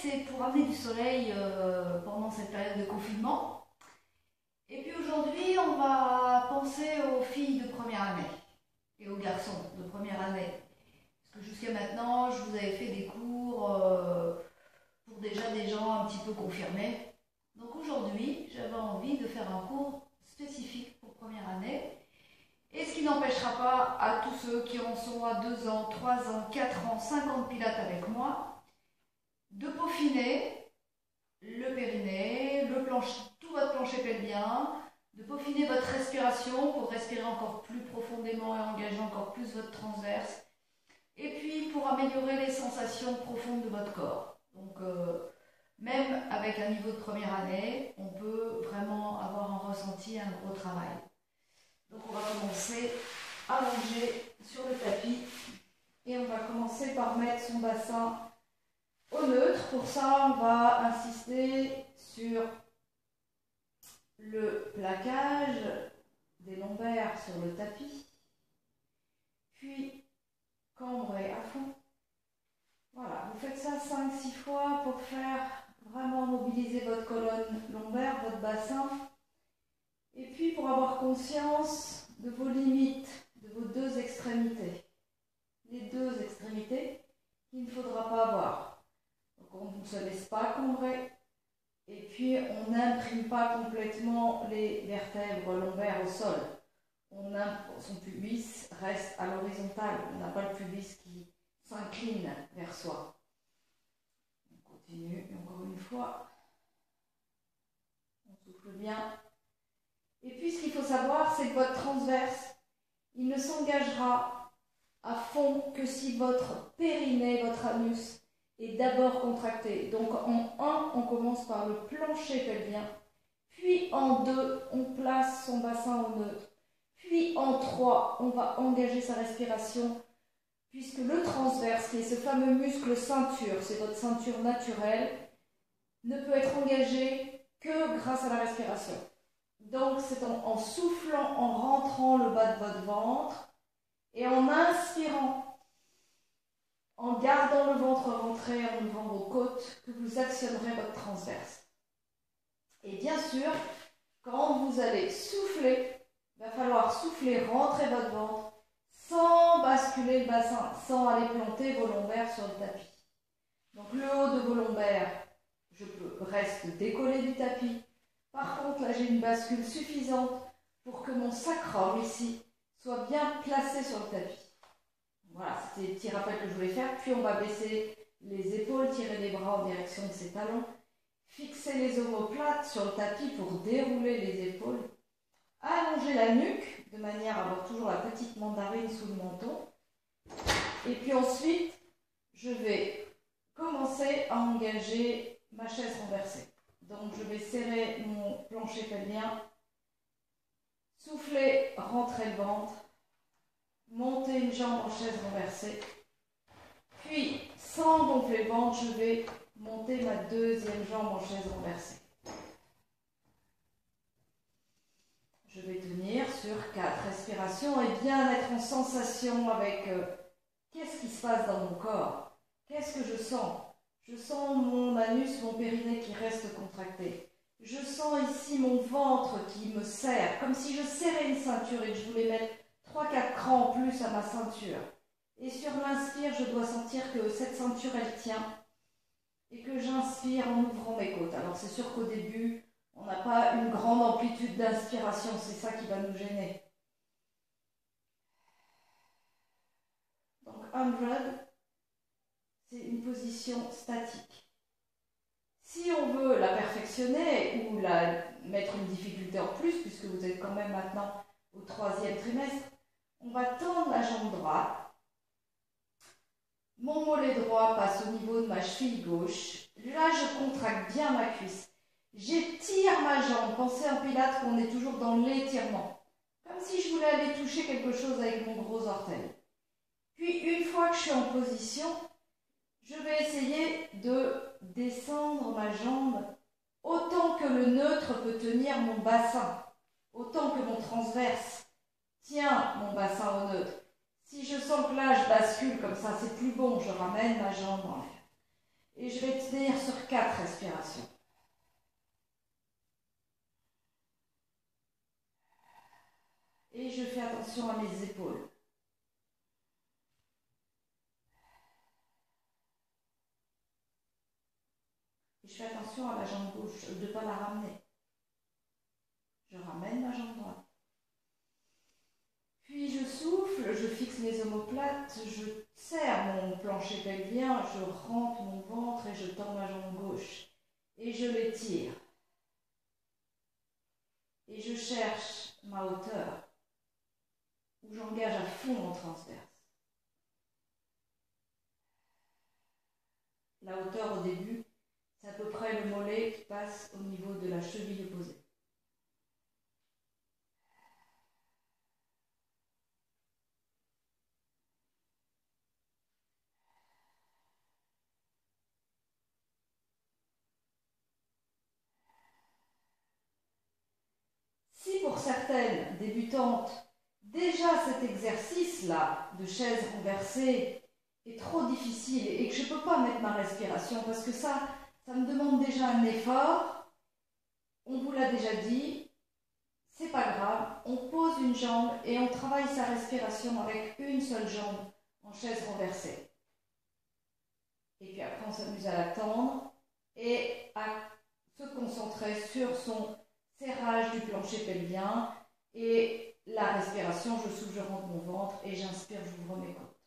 c'est pour amener du soleil pendant cette période de confinement. Et puis aujourd'hui, on va penser aux filles de première année et aux garçons de première année. Parce que jusqu'à maintenant, je vous avais fait des cours pour déjà des gens un petit peu confirmés. Donc aujourd'hui, j'avais envie de faire un cours spécifique pour première année. Et ce qui n'empêchera pas à tous ceux qui en sont à 2 ans, 3 ans, 4 ans, 5 ans de pilates avec moi, de peaufiner le périnée, tout votre plancher pelvien, de peaufiner votre respiration pour respirer encore plus profondément et engager encore plus votre transverse. Et puis pour améliorer les sensations profondes de votre corps. Donc même avec un niveau de première année, on peut vraiment avoir un ressenti, un gros travail. Donc on va commencer allongé sur le tapis et on va commencer par mettre son bassin au neutre. Pour ça, on va insister sur le plaquage des lombaires sur le tapis, puis cambrer à fond. Voilà, vous faites ça 5-6 fois pour faire vraiment mobiliser votre colonne lombaire, votre bassin. Et puis pour avoir conscience de vos limites, de vos 2 extrémités. Les 2 extrémités qu'il ne faudra pas avoir. Donc on ne se laisse pas cambrer. Et puis on n'imprime pas complètement les vertèbres lombaires au sol. Son pubis reste à l'horizontale. On n'a pas le pubis qui s'incline vers soi. On continue encore une fois. On souffle bien. Et puis ce qu'il faut savoir, c'est que votre transverse, il ne s'engagera à fond que si votre périnée, votre anus, est d'abord contracté. Donc en 1, on commence par le plancher pelvien. Puis en 2, on place son bassin au neutre. Puis en 3, on va engager sa respiration, puisque le transverse, qui est ce fameux muscle ceinture, c'est votre ceinture naturelle, ne peut être engagé que grâce à la respiration. Donc c'est en soufflant, en rentrant le bas de votre ventre et en inspirant, en gardant le ventre rentré, en levant vos côtes, que vous actionnerez votre transverse. Et bien sûr, quand vous allez souffler, il va falloir souffler, rentrer votre ventre sans basculer le bassin, sans aller planter vos lombaires sur le tapis. Donc le haut de vos lombaires, reste décollé du tapis. Par contre, là, j'ai une bascule suffisante pour que mon sacrum, ici, soit bien placé sur le tapis. Voilà, c'était les petits rappels que je voulais faire. Puis, on va baisser les épaules, tirer les bras en direction de ses talons. Fixer les omoplates sur le tapis pour dérouler les épaules. Allonger la nuque, de manière à avoir toujours la petite mandarine sous le menton. Et puis ensuite, je vais commencer à engager ma chaise renversée. Donc je vais serrer mon plancher pelvien, souffler, rentrer le ventre, monter une jambe en chaise renversée, puis sans gonfler le ventre, je vais monter ma 2e jambe en chaise renversée. Je vais tenir sur 4 respirations et bien être en sensation avec qu'est-ce qui se passe dans mon corps, qu'est-ce que je sens. Je sens mon anus, mon périnée qui reste contracté. Je sens ici mon ventre qui me serre, comme si je serrais une ceinture et que je voulais mettre 3-4 crans en plus à ma ceinture. Et sur l'inspire, je dois sentir que cette ceinture, elle tient et que j'inspire en ouvrant mes côtes. Alors c'est sûr qu'au début, on n'a pas une grande amplitude d'inspiration, c'est ça qui va nous gêner. Donc 100. C'est une position statique. Si on veut la perfectionner ou mettre une difficulté en plus, puisque vous êtes quand même maintenant au 3e trimestre, on va tendre la jambe droite. Mon mollet droit passe au niveau de ma cheville gauche. Là, je contracte bien ma cuisse. J'étire ma jambe. Pensez en pilates qu'on est toujours dans l'étirement. Comme si je voulais aller toucher quelque chose avec mon gros orteil. Puis, une fois que je suis en position, je vais essayer de descendre ma jambe autant que le neutre peut tenir mon bassin, autant que mon transverse tient mon bassin au neutre. Si je sens que là je bascule comme ça, c'est plus bon, je ramène ma jambe en l'air. Et je vais tenir sur 4 respirations. Et je fais attention à mes épaules. Et je fais attention à la jambe gauche, de ne pas la ramener. Je ramène la jambe droite. Puis je souffle, je fixe mes omoplates, je serre mon plancher pelvien, je rentre mon ventre et je tends ma jambe gauche. Et je l'étire. Et je cherche ma hauteur, où j'engage à fond mon transverse. La hauteur au début, c'est à peu près le mollet qui passe au niveau de la cheville opposée. Si pour certaines débutantes, déjà cet exercice-là de chaise renversée est trop difficile et que je ne peux pas mettre ma respiration parce que ça me demande déjà un effort, on vous l'a déjà dit, c'est pas grave, on pose une jambe et on travaille sa respiration avec une seule jambe en chaise renversée. Et puis après on s'amuse à la tendre et à se concentrer sur son serrage du plancher pelvien et la respiration, je souffle, je rentre mon ventre et j'inspire, j'ouvre mes côtes.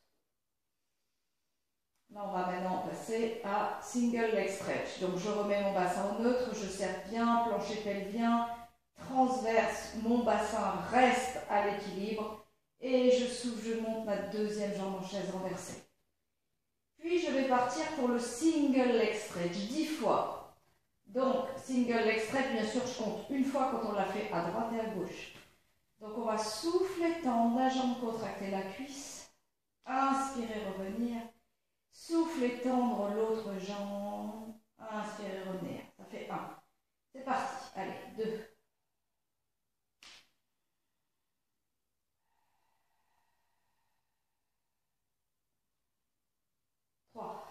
Là, on va maintenant passer à single leg stretch. Donc, je remets mon bassin au neutre, je serre bien, plancher pelvien, transverse, mon bassin reste à l'équilibre et je souffle, je monte ma deuxième jambe en chaise renversée. Puis, je vais partir pour le single leg stretch 10 fois. Donc, single leg stretch, bien sûr, je compte une fois quand on l'a fait à droite et à gauche. Donc, on va souffler, tendre la jambe, contracter la cuisse. Inspirer, revenir. Souffler, tendre l'autre jambe. Inspirer, revenir. Ça fait 1. C'est parti. Allez, 2. 3.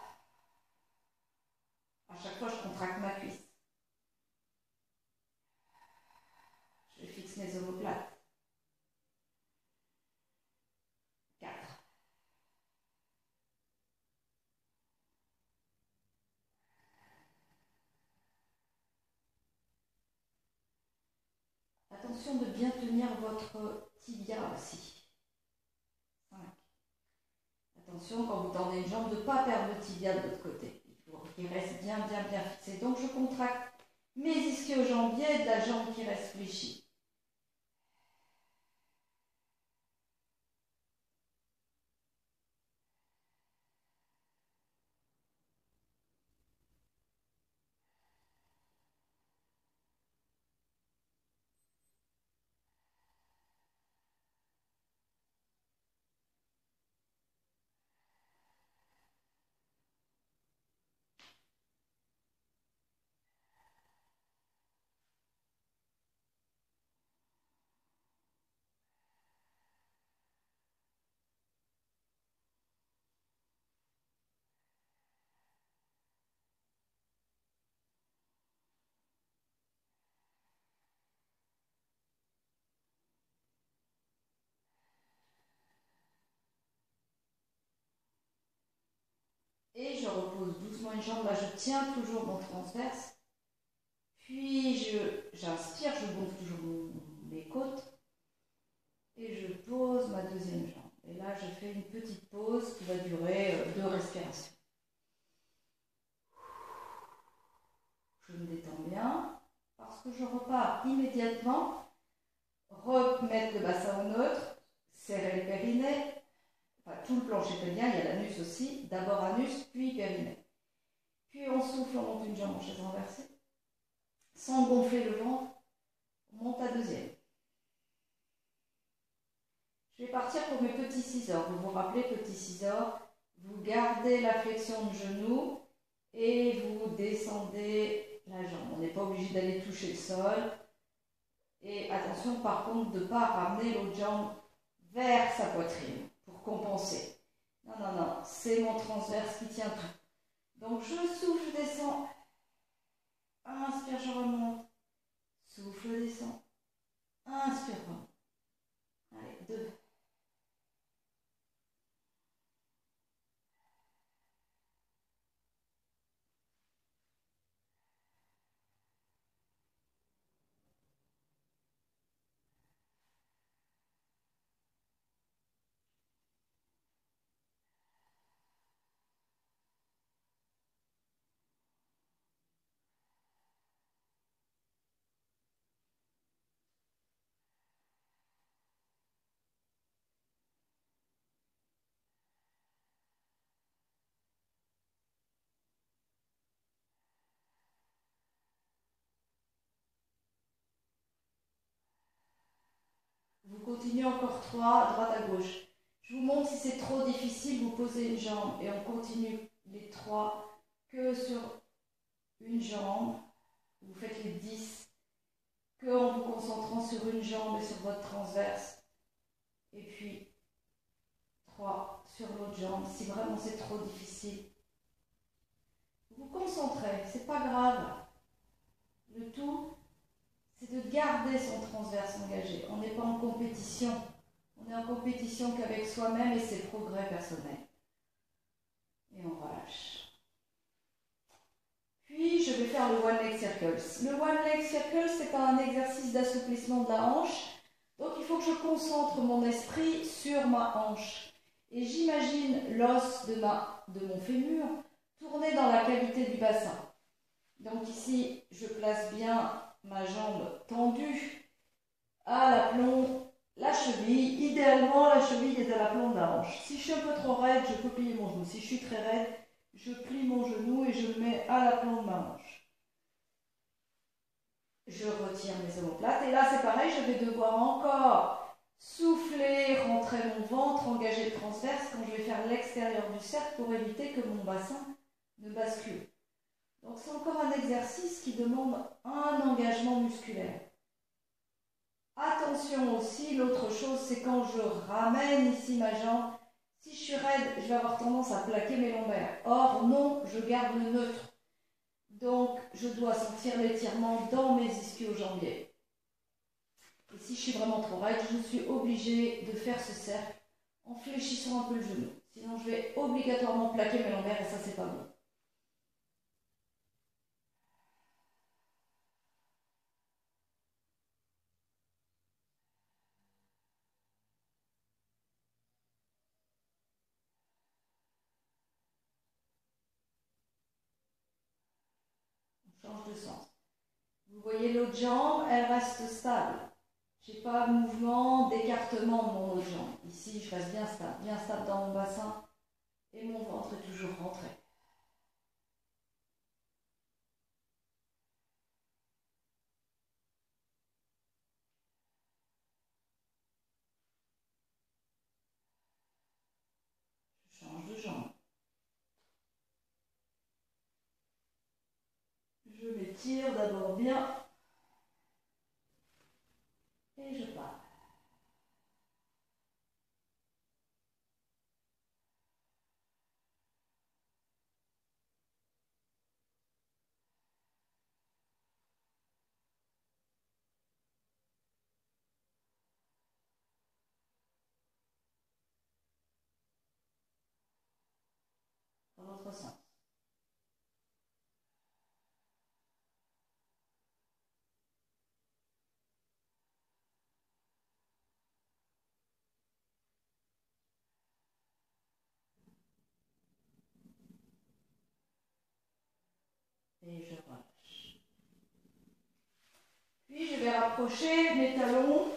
À chaque fois, je contracte ma cuisse. Je fixe mes omoplates. 4. Attention de bien tenir votre tibia aussi. 5. Attention, quand vous tendez une jambe, de ne pas perdre le tibia de l'autre côté. Il faut qu'il reste bien fixé. Donc, je contracte mes ischio-jambiers de la jambe qui reste fléchie. Et je repose doucement une jambe. Là, je tiens toujours mon transverse. Puis, j'inspire, je gonfle toujours mes côtes. Et je pose ma deuxième jambe. Et là, je fais une petite pause qui va durer 2 respirations. Je me détends bien parce que je repars immédiatement. Remettre le bassin au neutre, serrer le périnée. Enfin, tout le plancher pelvien, il y a l'anus aussi. D'abord anus, puis périnée. Puis on souffle, on monte une jambe en chaise renversée. Sans gonfler le ventre, on monte à deuxième. Je vais partir pour mes petits scissors. Vous vous rappelez, petits scissors, vous gardez la flexion de genou et vous descendez la jambe. On n'est pas obligé d'aller toucher le sol. Et attention par contre de ne pas ramener l'autre jambe vers sa poitrine pour compenser. Non, non, non, c'est mon transverse qui tient tout. Donc je souffle, je descends. Inspire, je remonte. Souffle, descends. Inspire, remonte. Allez, 2. Vous continuez encore 3, droite à gauche. Je vous montre si c'est trop difficile, vous posez une jambe et on continue les 3 que sur une jambe. Vous faites les 10 que en vous concentrant sur une jambe et sur votre transverse. Et puis 3 sur l'autre jambe. Si vraiment c'est trop difficile, vous vous concentrez, c'est pas grave. Le tout, c'est de garder son transverse engagé. On n'est pas en compétition. On est en compétition qu'avec soi-même et ses progrès personnels. Et on relâche. Puis, je vais faire le One Leg Circles. Le One Leg Circles, c'est un exercice d'assouplissement de la hanche. Donc, il faut que je concentre mon esprit sur ma hanche. Et j'imagine l'os de mon fémur tourner dans la cavité du bassin. Donc ici, je place bien ma jambe tendue à l'aplomb, la cheville. Idéalement, la cheville est à l'aplomb de la hanche. Si je suis un peu trop raide, je peux plier mon genou. Si je suis très raide, je plie mon genou et je le mets à l'aplomb de ma hanche. Je retire mes omoplates. Et là, c'est pareil, je vais devoir encore souffler, rentrer mon ventre, engager le transverse quand je vais faire l'extérieur du cercle pour éviter que mon bassin ne bascule. Donc c'est encore un exercice qui demande un engagement musculaire. Attention aussi, l'autre chose, c'est quand je ramène ici ma jambe, si je suis raide, je vais avoir tendance à plaquer mes lombaires. Or, non, je garde le neutre. Donc, je dois sentir l'étirement dans mes ischio-jambiers. Et si je suis vraiment trop raide, je suis obligée de faire ce cercle en fléchissant un peu le genou. Sinon, je vais obligatoirement plaquer mes lombaires et ça, c'est pas bon. Change de sens. Vous voyez l'autre jambe, elle reste stable. Je n'ai pas de mouvement d'écartement de mon autre jambe. Ici, je reste bien stable dans mon bassin et mon ventre est toujours rentré. Je change de jambe. Je m'étire d'abord bien et je pars. Dans l'autre sens. Et je relâche. Puis je vais rapprocher mes talons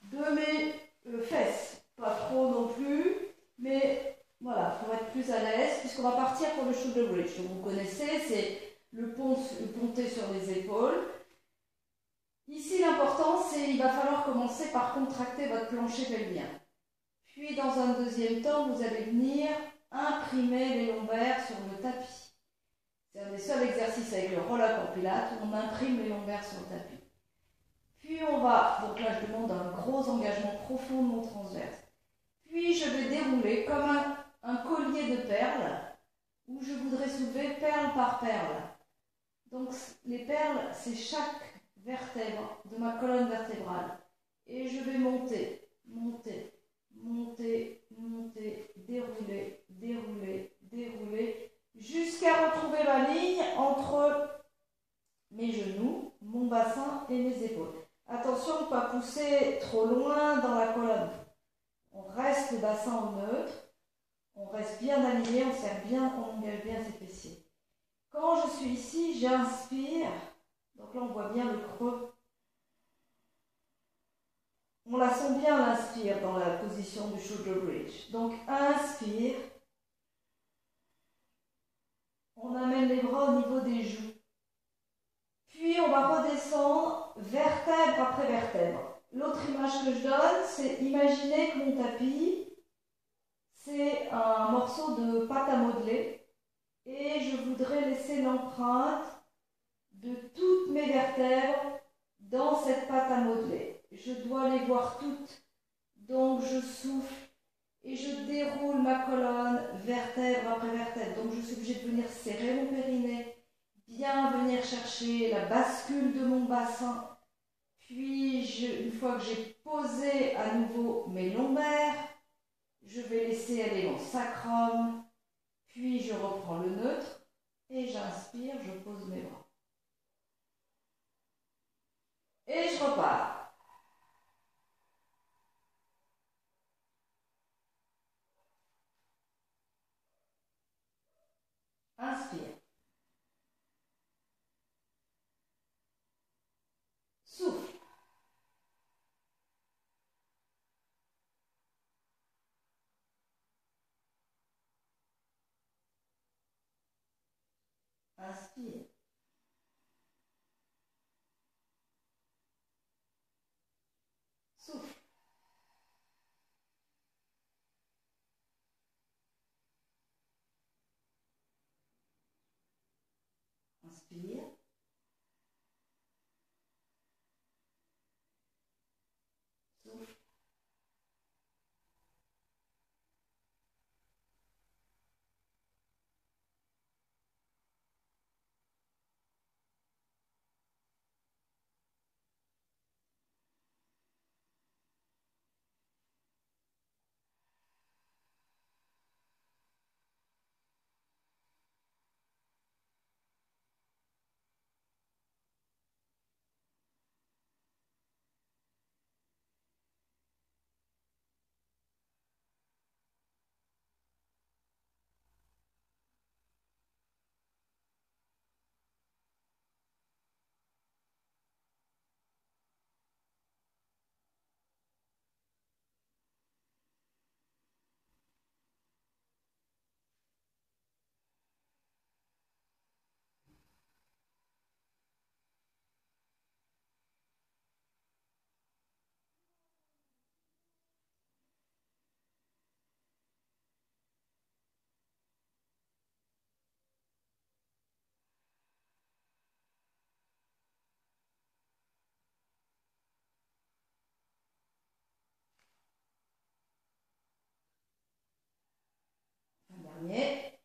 de mes fesses. Pas trop non plus, mais voilà, pour être plus à l'aise, puisqu'on va partir pour le shoulder bridge. Donc vous connaissez, c'est le ponté sur les épaules. Ici, l'important, c'est qu'il va falloir commencer par contracter votre plancher pelvien. Puis, dans un deuxième temps, vous allez venir imprimer les lombaires sur le tapis. C'est un des seuls exercices avec le roll-up en pilates où on imprime les lombaires sur le tapis. Puis, on va, donc là, je demande un gros engagement profond de mon transverse. Puis, je vais dérouler comme un collier de perles où je voudrais soulever perle par perle. Donc les perles, c'est chaque vertèbre de ma colonne vertébrale. Et je vais monter, monter, monter, monter, dérouler, dérouler, dérouler, jusqu'à retrouver ma ligne entre mes genoux, mon bassin et mes épaules. Attention de ne pas pousser trop loin dans la colonne. On reste le bassin au neutre, on reste bien aligné, on serre bien, on engage bien ses fessiers. Quand je suis ici, j'inspire. Donc là, on voit bien le creux. On la sent bien l'inspire dans la position du shoulder bridge. Donc inspire. On amène les bras au niveau des joues. Puis on va redescendre vertèbre après vertèbre. L'autre image que je donne, c'est imaginer que mon tapis, c'est un morceau de pâte à modeler. Et je voudrais laisser l'empreinte de toutes mes vertèbres dans cette pâte à modeler. Je dois les voir toutes. Donc je souffle et je déroule ma colonne vertèbre après vertèbre. Donc je suis obligée de venir serrer mon périnée, bien venir chercher la bascule de mon bassin. Puis une fois que j'ai posé à nouveau mes lombaires, je vais laisser aller mon sacrum. Puis je reprends le neutre et j'inspire, je pose mes bras. Et je repars. Inspire. Souffle. Inspire. Souffle. Inspire. Souffle. Un dernier.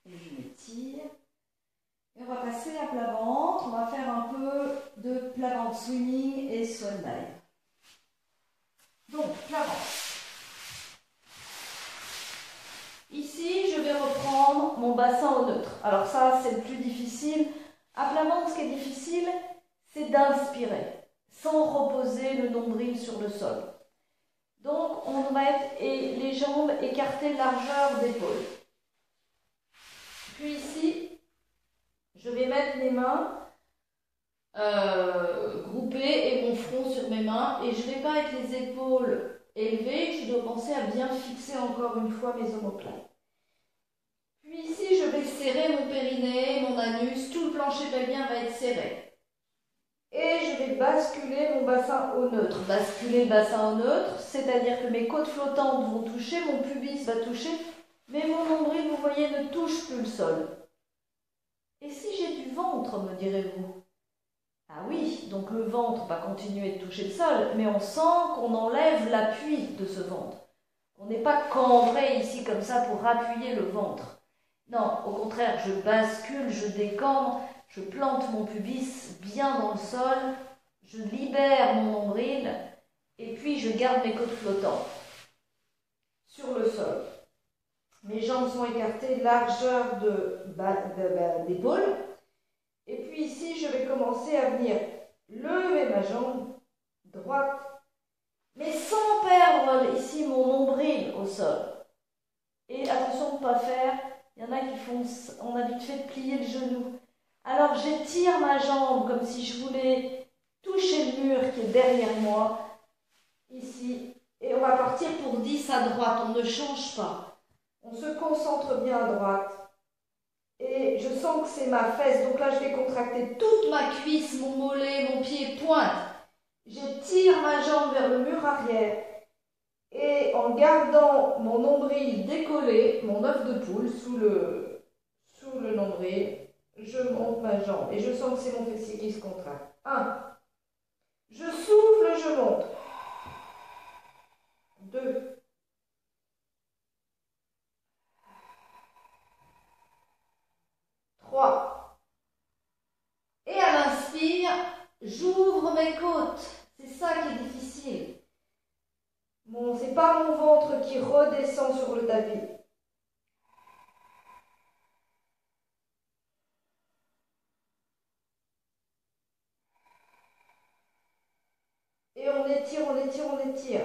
Et je m'étire. Et on va passer à plat ventre. On va faire un peu de plat ventre swimming et swan dive. Donc, plat ventre. Ici, je vais reprendre mon bassin au neutre. Alors ça, c'est le plus difficile. À plat ventre, ce qui est difficile, c'est d'inspirer, sans reposer le nombril sur le sol. Donc, on va être les jambes écartées largeur d'épaule. Puis ici, je vais mettre les mains groupée et mon front sur mes mains. Et je ne vais pas avec les épaules élevées, je dois penser à bien fixer encore une fois mes omoplates. Puis ici, je vais serrer mon périnée, mon anus, tout le plancher pelvien va être serré. Et je vais basculer mon bassin au neutre. Basculer le bassin au neutre, c'est-à-dire que mes côtes flottantes vont toucher, mon pubis va toucher, mais mon nombril, vous voyez, ne touche plus le sol. Et si j'ai du ventre, me direz-vous? Ah oui, donc le ventre va continuer de toucher le sol, mais on sent qu'on enlève l'appui de ce ventre. On n'est pas cambré ici comme ça pour appuyer le ventre. Non, au contraire, je bascule, je décambre, je plante mon pubis bien dans le sol, je libère mon nombril et puis je garde mes côtes flottantes sur le sol. Mes jambes sont écartées, largeur d'épaule. Et puis ici, je vais commencer à venir lever ma jambe droite, mais sans perdre ici mon nombril au sol. Et attention de ne pas faire, il y en a qui font, on a vite fait de plier le genou. Alors j'étire ma jambe comme si je voulais toucher le mur qui est derrière moi, ici. Et on va partir pour 10 à droite, on ne change pas. On se concentre bien à droite. Et je sens que c'est ma fesse, donc là je vais contracter toute ma cuisse, mon mollet, mon pied pointe. J'étire ma jambe vers le mur arrière. Et en gardant mon nombril décollé, mon œuf de poule sous le nombril, je monte ma jambe et je sens que c'est mon fessier qui se contracte. 1. Je souffle, je monte. 2. 3. Et à l'inspire, j'ouvre mes côtes. C'est ça qui est difficile. Bon, c'est pas mon ventre qui redescend sur le tapis. Et on étire, on étire, on étire.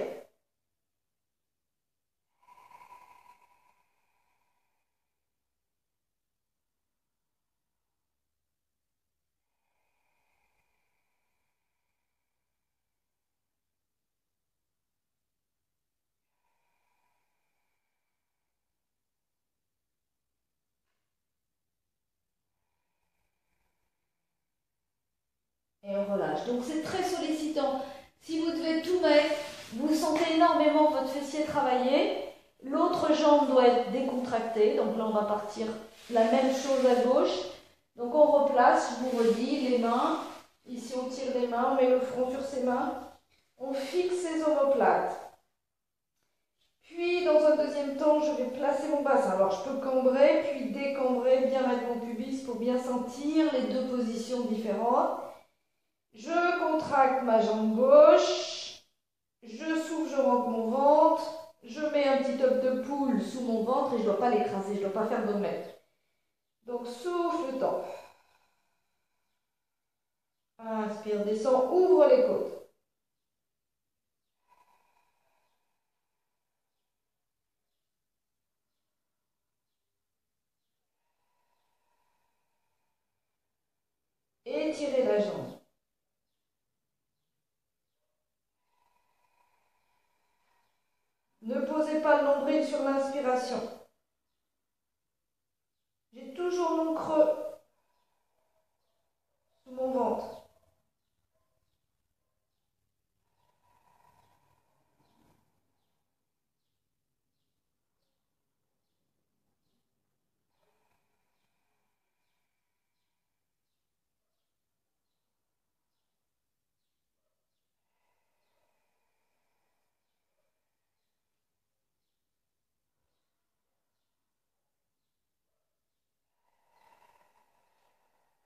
Et on relâche. Donc c'est très sollicitant. Si vous devez tout mettre, vous sentez énormément votre fessier travailler. L'autre jambe doit être décontractée. Donc là, on va partir la même chose à gauche. Donc on replace, je vous redis, les mains. Ici, on tire les mains, on met le front sur ses mains. On fixe ses omoplates. Puis, dans un deuxième temps, je vais placer mon bassin. Alors, je peux cambrer, puis décambrer, bien mettre mon pubis pour bien sentir les deux positions différentes. Je contracte ma jambe gauche, je souffle, je rentre mon ventre, je mets un petit œuf de poule sous mon ventre et je ne dois pas l'écraser, je ne dois pas faire d'omelette. Donc souffle, temps. Inspire, descend, ouvre les côtes. Étirez la jambe. Ne posez pas le nombril sur l'inspiration. J'ai toujours mon creux sous mon ventre.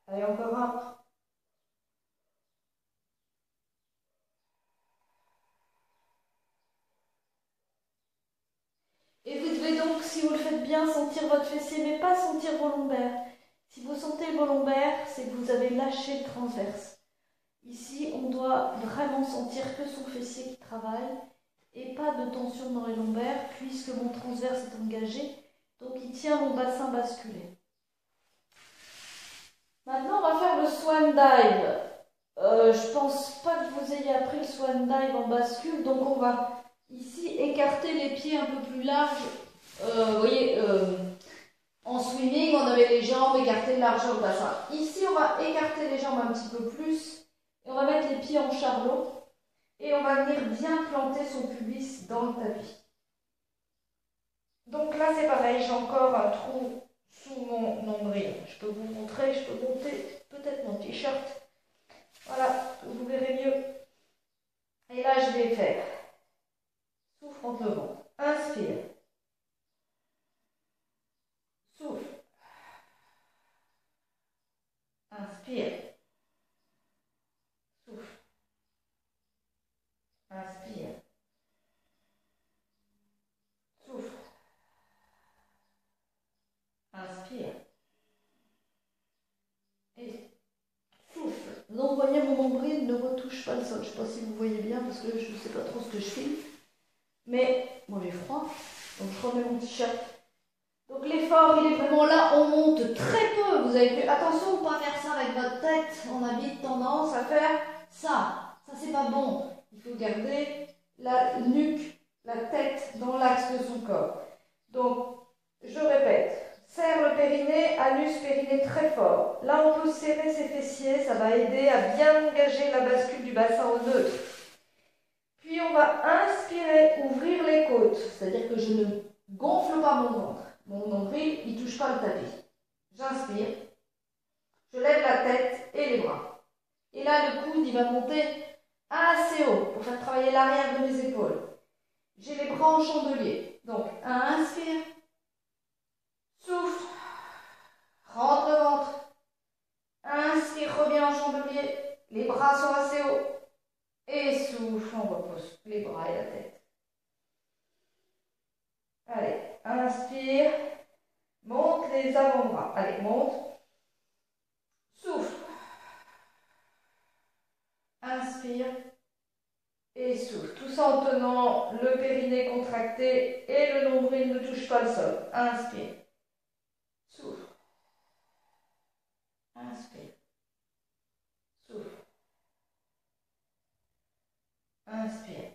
Allez, encore un. Et vous devez donc, si vous le faites bien, sentir votre fessier, mais pas sentir vos lombaires. Si vous sentez vos lombaires, c'est que vous avez lâché le transverse. Ici, on doit vraiment sentir que son fessier qui travaille et pas de tension dans les lombaires puisque mon transverse est engagé. Donc, il tient mon bassin basculé. Maintenant, on va faire le swan dive. Je pense pas que vous ayez appris le swan dive en bascule, donc on va ici écarter les pieds un peu plus larges. Vous voyez, en swimming, on avait les jambes écartées de largeur au bassin. Ici, on va écarter les jambes un petit peu plus et on va mettre les pieds en charlot et on va venir bien planter son pubis dans le tapis. Donc là, c'est pareil, j'ai encore un trou sous mon nombril. Je peux vous montrer, je peux monter peut-être mon t-shirt. Voilà, vous verrez mieux. Et là, je vais faire souffle entre le ventre. Inspire. Souffle. Inspire. Souffle. Inspire. Souffle. Inspire. Et souffle. Non, voyez, mon nombril ne retouche pas le sol. Je ne sais pas si vous voyez bien parce que je ne sais pas trop ce que je filme. Mais moi j'ai froid, donc je remets mon t-shirt. Donc l'effort, il est vraiment là, on monte très peu. Vous avez vu, attention de ne pas faire ça avec votre tête. On a vite tendance à faire ça. Ça, c'est pas bon. Il faut garder la nuque, la tête dans l'axe de son corps. Donc, je répète, serre le périnée, anus périnée très fort. Là, on peut serrer ses fessiers, ça va aider à bien engager la bascule du bassin au neutre. Puis, on va inspirer, ouvrir les côtes, c'est-à-dire que je ne gonfle pas mon ventre. Mon nombril, il ne touche pas le tapis. J'inspire, je lève la tête et les bras. Et là, le coude, il va monter assez haut pour faire travailler l'arrière de mes épaules. J'ai les bras en chandelier. Donc, inspire, souffle, rentre le ventre. Inspire, reviens en chandelier. Les bras sont assez hauts. Et souffle, on repose les bras et la tête. Allez, inspire. Monte les avant-bras. Allez, monte. Souffle. Inspire. Et souffle. Tout ça en tenant le périnée contracté et le nombril ne touche pas le sol. Inspire. Souffle. Inspire. Souffle. Inspire.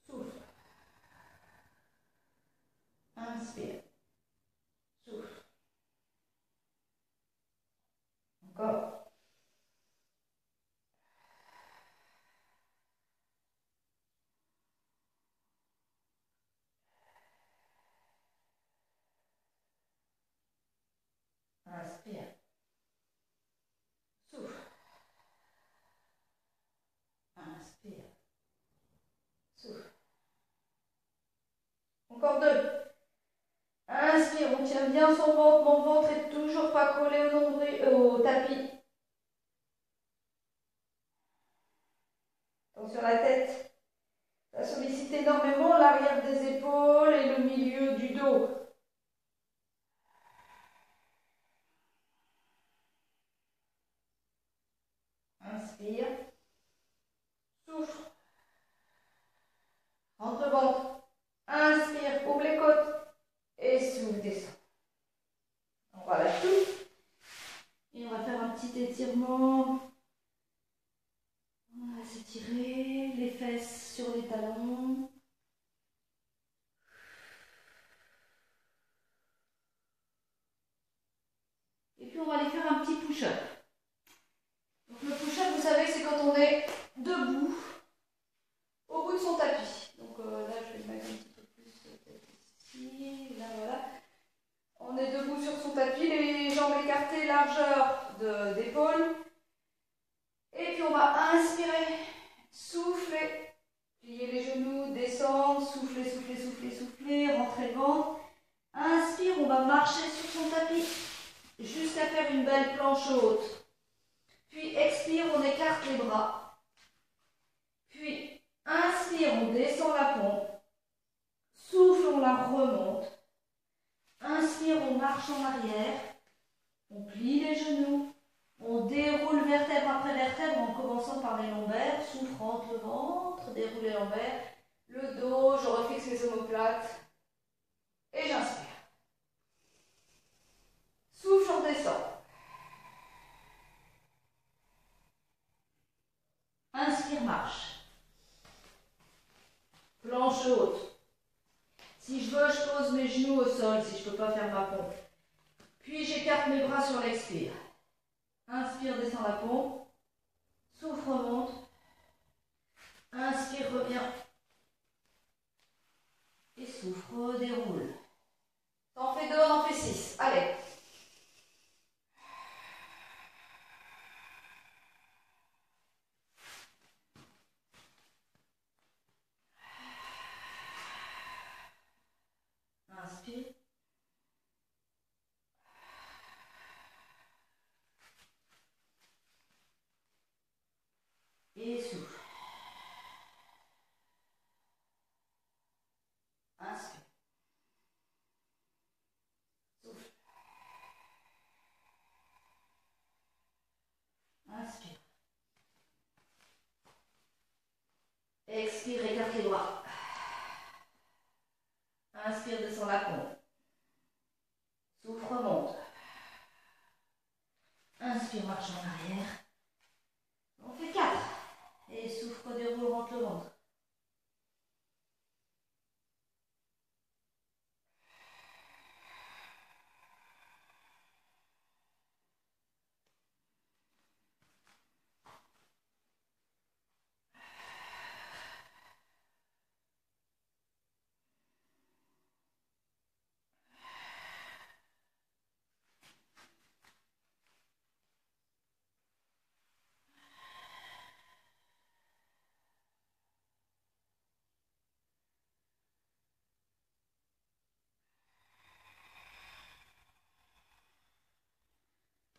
Souffle. Inspire. Souffle. Encore. Inspire. Souffle. Inspire. Souffle. Encore deux. Inspire, on tient bien son ventre. Mon ventre est toujours pas collé au nombril, au tapis. Attention à la tête. Ça sollicite énormément l'arrière des épaules et le milieu du dos. Inspire. Souffle. Rentre le ventre. Inspire, ouvre les côtes. Et souffle, descend. On relâche tout. Et on va faire un petit étirement. On va s'étirer les fesses sur les talons. Et puis on va aller faire un petit push-up. Donc le push-up, vous savez, c'est quand on est debout au bout de son tapis. Donc là, je vais le mettre un petit peu plus ici. Là, voilà. On est debout sur son tapis, les jambes écartées, largeur d'épaule. Et puis on va inspirer, souffler, plier les genoux, descendre, souffler, souffler, souffler, souffler, rentrer le ventre. Inspire, on va marcher sur son tapis jusqu'à faire une belle planche haute. Puis expire, on écarte les bras. Puis inspire, on descend la pompe. Souffle, on la remonte. Inspire, on marche en arrière. On plie les genoux. On déroule vertèbre après vertèbre en commençant par les lombaires. Souffle, rentre le ventre, déroule les lombaires. Le dos, je refixe les omoplates. Et j'inspire. Souffle, on descend. Si je veux, je pose mes genoux au sol si je ne peux pas faire ma pompe. Puis j'écarte mes bras sur l'expire. Inspire, descend la pompe. Souffle, remonte. Inspire, reviens. Et souffle, redéroule. T'en fais 2, on en fait 6. Allez. Inspire. Et souffle. Inspire. Souffle. Inspire. Expire, écarte les bras. Inspire, descend la pompe. Souffle, remonte. Inspire, marche en arrière. On fait 4. Et souffle, redéroule, rentre le ventre.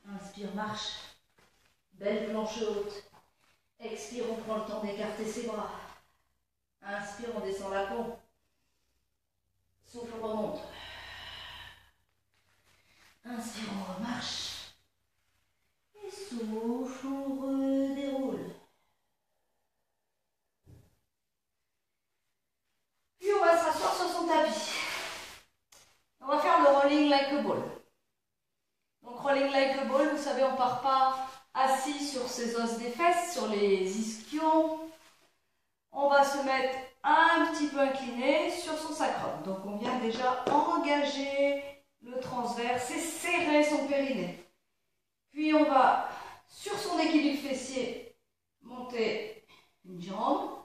Inspire, marche. Belle planche haute. Expire, on prend le temps d'écarter ses bras. Inspire, on descend la pompe. Souffle, remonte. Inspire, on remarche. Et souffle, on redéroule. Puis on va se rasseoir sur son tapis. On va faire le rolling like a ball. Donc rolling like a ball, vous savez, on ne part pas assis sur ses os des fesses, sur les ischions. On va se mettre un petit peu incliné sur son sacrum. Donc on vient déjà engager le transverse et serrer son périnée. Puis on va, sur son équilibre fessier, monter une jambe,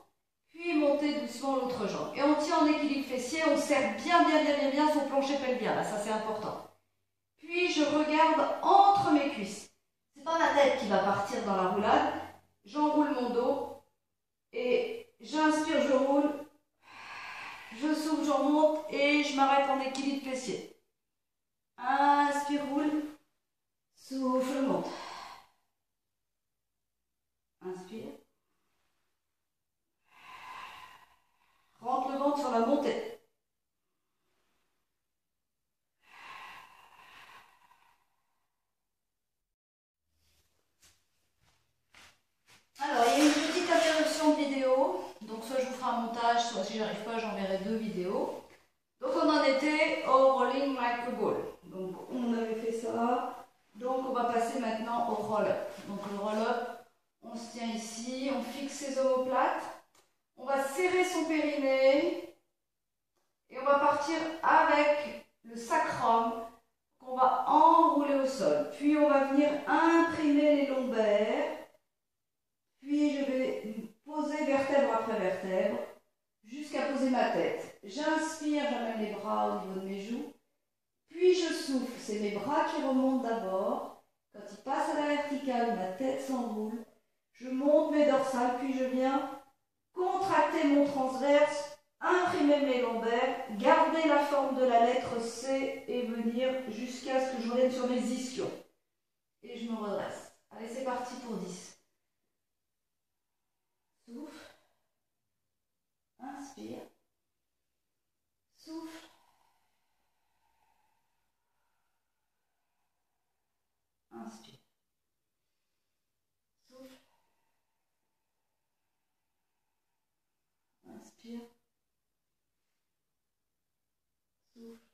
puis monter doucement l'autre jambe. Et on tient en équilibre fessier, on serre bien son plancher pelvien. Là, ça c'est important. Puis je regarde entre mes cuisses. C'est pas ma tête qui va partir dans la roulade. J'enroule mon dos et j'inspire, je roule. Je souffle, je remonte et je m'arrête en équilibre fessier. Inspire, roule. Souffle, monte. Inspire. Rentre le ventre sur la montée. Alors, il y a une petite interruption de vidéo. Donc, soit je vous ferai un montage, soit si j'arrive pas, j'enverrai 2 vidéos. Donc, on en était au rolling like a ball. Donc, on avait fait ça. Donc, on va passer maintenant au roll-up. Donc, le roll-up, on se tient ici, on fixe ses omoplates. On va serrer son périnée. Et on va partir avec le sacrum qu'on va enrouler au sol. Puis, on va venir imprimer les lombaires. Puis je vais poser vertèbre après vertèbre jusqu'à poser ma tête. J'inspire, j'amène les bras au niveau de mes joues. Puis je souffle. C'est mes bras qui remontent d'abord. Quand ils passent à la verticale, ma tête s'enroule. Je monte mes dorsales, puis je viens contracter mon transverse, imprimer mes lombaires, garder la forme de la lettre C et venir jusqu'à ce que je revienne sur mes ischions. Et je me redresse. Allez, c'est parti pour 10. Souffle. Inspire. Souffle. Inspire. Souffle. Inspire. Souffle.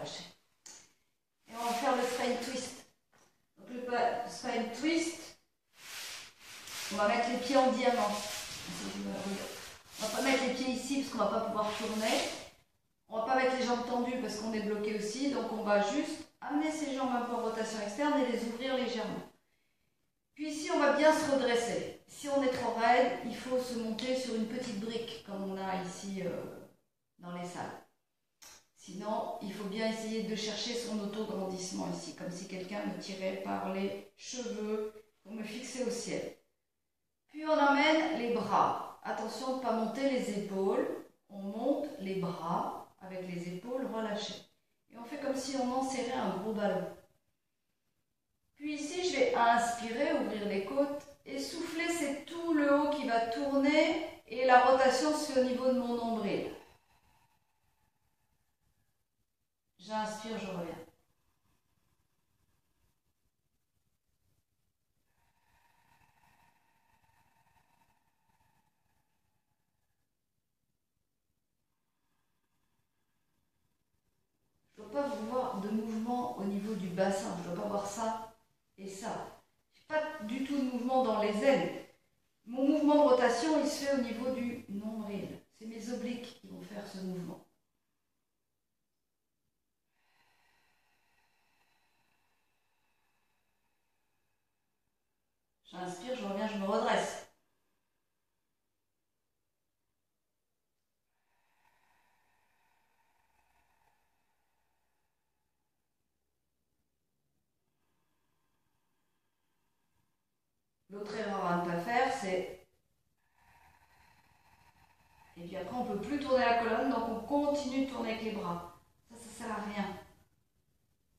relâcher. Et on va faire le spine twist. Donc le spine twist, on va mettre les pieds en diamant. On va pas mettre les pieds ici parce qu'on va pas pouvoir tourner. On va pas mettre les jambes tendues parce qu'on est bloqué aussi. Donc on va juste amener ses jambes un peu en rotation externe et les ouvrir légèrement. Puis ici, on va bien se redresser. Si on est trop raide, il faut se monter sur une petite brique, comme on a ici dans les salles. Sinon, il faut bien essayer de chercher son auto-grandissement ici, comme si quelqu'un me tirait par les cheveux pour me fixer au ciel. Puis on emmène les bras. Attention de ne pas monter les épaules. On monte les bras avec les épaules relâchées. Et on fait comme si on enserrait un gros ballon. Puis ici, je vais inspirer, ouvrir les côtes et souffler, c'est tout le haut qui va tourner et la rotation se fait au niveau de mon nombril. J'inspire, je reviens. Je ne dois pas voir de mouvement au niveau du bassin, je ne dois pas voir ça et ça. Je n'ai pas du tout de mouvement dans les ailes. Mon mouvement de rotation, il se fait au niveau du nombril. C'est mes obliques qui vont faire ce mouvement. J'inspire, je reviens, je me redresse. L'autre erreur à ne pas faire, c'est... Et puis après, on ne peut plus tourner la colonne, donc on continue de tourner avec les bras. Ça ne sert à rien.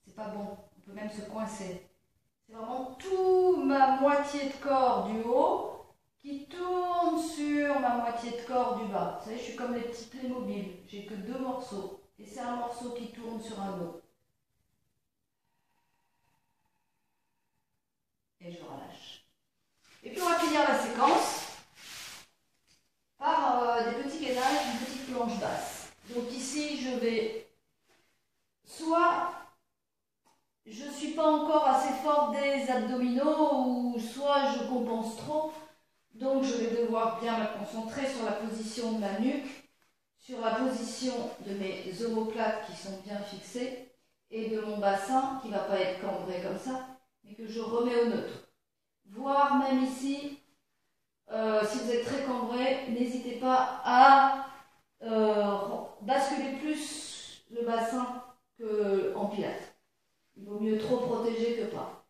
C'est pas bon. On peut même se coincer. C'est vraiment toute ma moitié de corps du haut qui tourne sur ma moitié de corps du bas. Vous savez, je suis comme les petits Playmobil. J'ai que 2 morceaux. Et c'est un morceau qui tourne sur un autre. Et je relâche. Et puis on va finir la séquence par des petits gainages, une petite planche basse. Donc ici, je vais soit je ne suis pas encore assez forte des abdominaux ou soit je compense trop. Donc je vais devoir bien me concentrer sur la position de ma nuque, sur la position de mes omoplates qui sont bien fixées et de mon bassin qui ne va pas être cambré comme ça, mais que je remets au neutre. Voire même ici, si vous êtes très cambré, n'hésitez pas à basculer plus le bassin qu'en pilates. Il vaut mieux trop protéger que pas.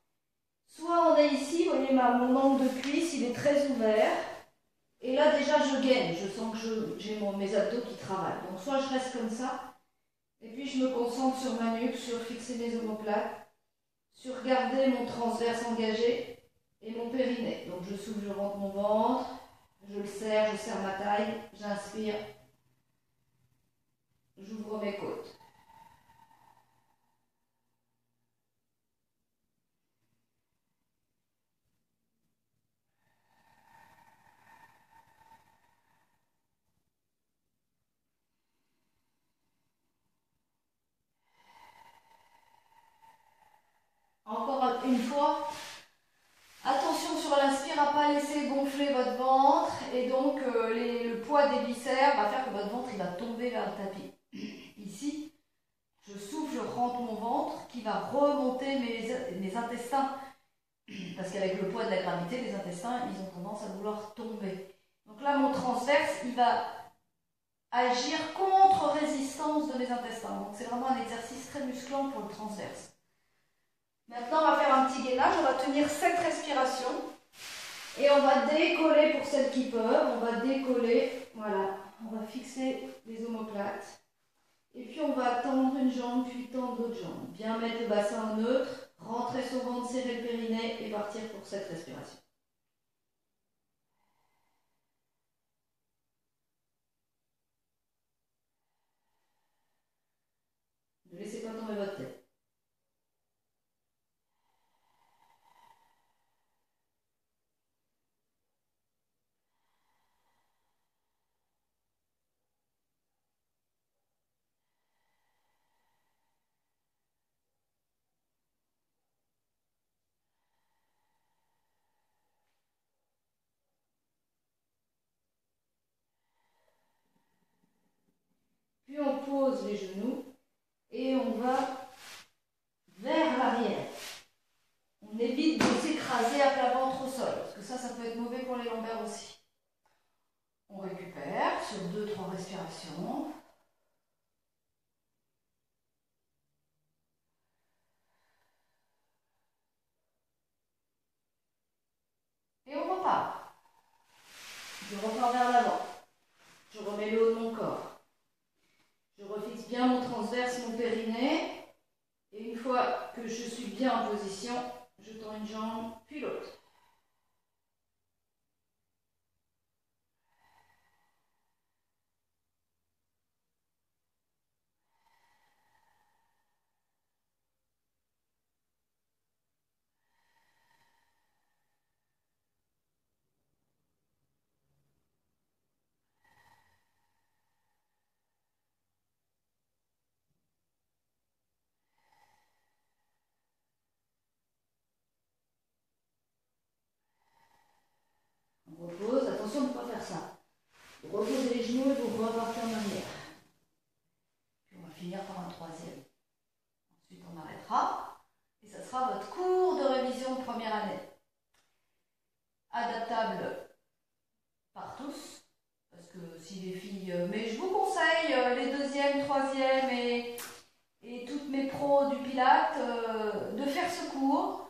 Soit on est ici, vous voyez mon angle de cuisse, il est très ouvert. Et là déjà je gaine, je sens que j'ai mes abdos qui travaillent. Donc soit je reste comme ça, et puis je me concentre sur ma nuque, sur fixer mes omoplates, sur garder mon transverse engagé et mon périnée. Donc je souffle, je rentre mon ventre, je le serre, je serre ma taille, j'inspire, j'ouvre mes côtes. Encore une fois, attention sur l'inspire à ne pas laisser gonfler votre ventre et donc le poids des viscères va faire que votre ventre il va tomber vers le tapis. Ici, je souffle, je rentre mon ventre qui va remonter mes intestins parce qu'avec le poids de la gravité, les intestins ils ont tendance à vouloir tomber. Donc là, mon transverse il va agir contre résistance de mes intestins. Donc c'est vraiment un exercice très musclant pour le transverse. Maintenant, on va faire un petit gainage, on va tenir 7 respirations et on va décoller pour celles qui peuvent, on va décoller, voilà, on va fixer les omoplates et puis on va tendre une jambe puis tendre l'autre jambe. Bien mettre le bassin au neutre, rentrer son ventre, serrer le périnée et partir pour cette respiration. Ne laissez pas tomber votre tête. pose les genoux et on va vers l'arrière. On évite de s'écraser à plat ventre au sol, parce que ça peut être mauvais pour les lombaires aussi. On récupère sur 2-3 respirations. Et on repart. Je repars vers l'avant. Je remets le haut de mon corps. Je refixe bien mon transverse, mon périnée. Et une fois que je suis bien en position, je tends une jambe, puis l'autre. On repose, attention de ne pas faire ça. Vous reposez les genoux et vous repartez en arrière. Puis on va finir par un troisième. Ensuite on arrêtera et ça sera votre cours de révision de première année. Adaptable par tous, parce que si les filles... mais je vous conseille les deuxièmes, troisièmes et toutes mes pros du Pilates de faire ce cours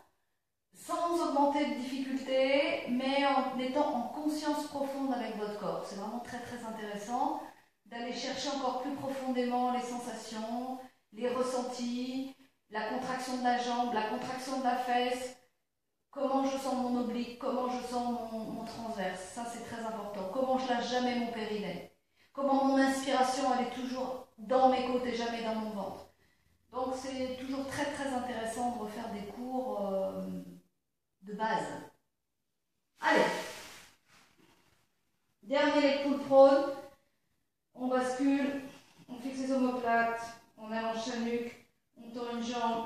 sans augmenter de difficulté, mais en étant en conscience profonde avec votre corps. C'est vraiment très très intéressant d'aller chercher encore plus profondément les sensations, les ressentis, la contraction de la jambe, la contraction de la fesse, comment je sens mon oblique, comment je sens mon transverse. Ça c'est très important. Comment je lâche jamais mon périnée. Comment mon inspiration elle est toujours dans mes côtes et jamais dans mon ventre. Donc c'est toujours très très intéressant de refaire des cours de base. Allez, dernier leg pull prone, on bascule, on fixe les omoplates, on allonge la nuque, on tend une jambe,